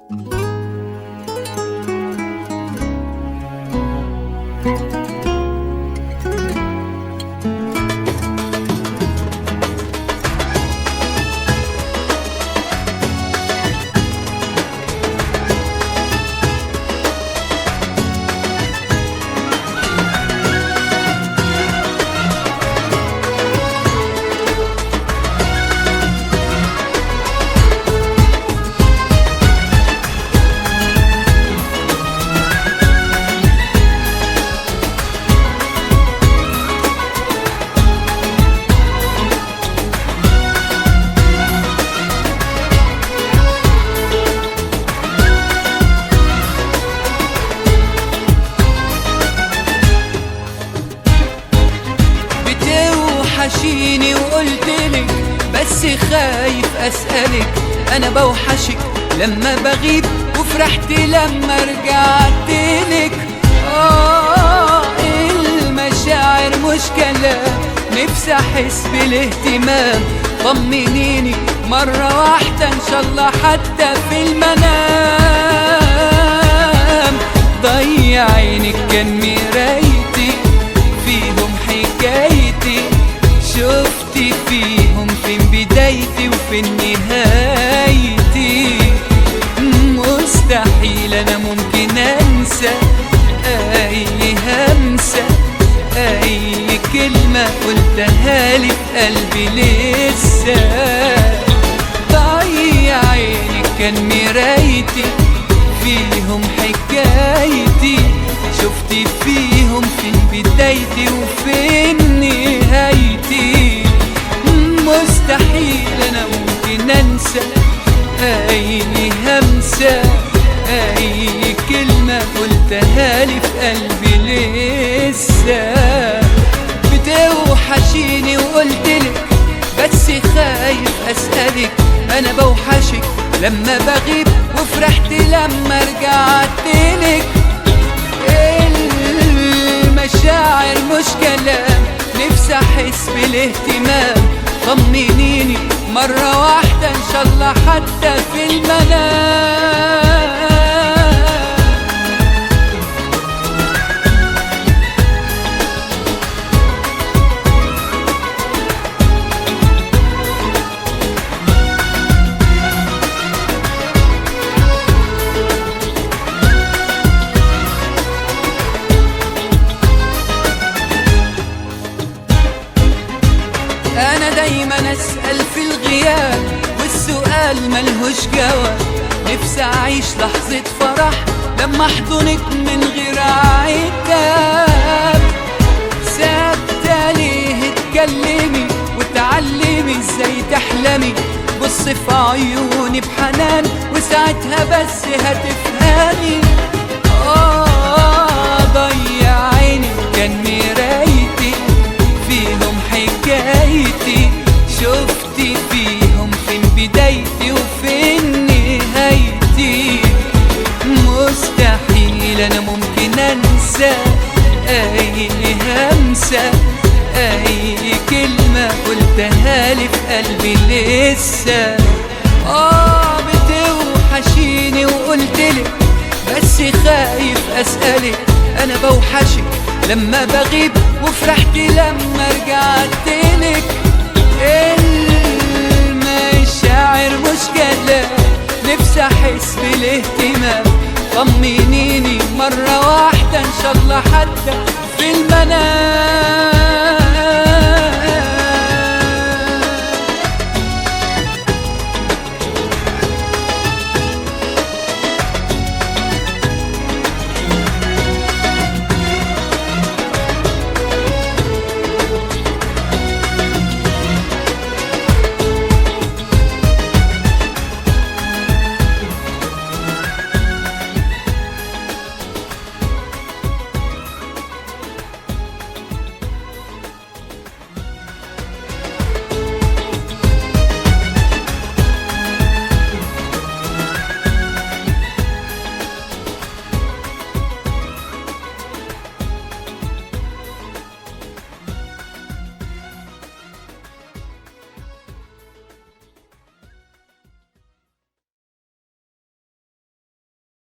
بتوحشيني وقلتلك بس خايف أسألك، أنا بوحشك لما بغيب وفرحت لما رجعتلك. المشاعر مش كلام، نفسي أحس بالاهتمام، طمنيني مرة واحدة إن شاء الله حتى في المنام. ضيع عينك كان مرايتي فيهم حكايتي، شفتي فيهم فين بدايتي وفين نهايتي. مستحيل أنا ممكن أنسى أي همسة، أي كلمة قلتها لي في قلبي لسه. ضيع عينك كان مرايتي فيهم حكايتي، شفتي فيهم فين بدايتي وفين نهايتي. مستحيل أنا ممكن أنسى أي همسة، أي كلمة قلتها لي في قلبي لسه. بتوحشيني وقلتلك بس خايف أسألك، أنا بوحشك لما بغيب وفرحت لما رجعتلك. المشاعر مش كلام، نفسي أحس بالاهتمام، طمنيني مرة واحدة إن شاء الله حتى في المنام. أنا دايما أسأل في الغياب والسؤال ملهوش جواب، نفسي أعيش لحظة فرح لما أحضنك من غير عتاب. ثابتة ليه اتكلمي وتعلمي ازاي تحلمي، بص في عيوني بحنان وساعتها بس هتفهمي. ضيع عيني كان مرايتي فيهم حكايتي، شفتي فيهم فين بدايتي وفين نهايتي. مستحيل أنا ممكن أنسى أي همسة، أي كلمة قلتها لي في قلبي لسه. بتوحشيني وقلتلك بس خايف أسألك، أنا بوحشك لما بغيب وفرحت لما رجعتلك. المشاعر مش كلام، نفسي أحس بالاهتمام، طمنيني مرة واحدة إن شاء الله حتى في المنام.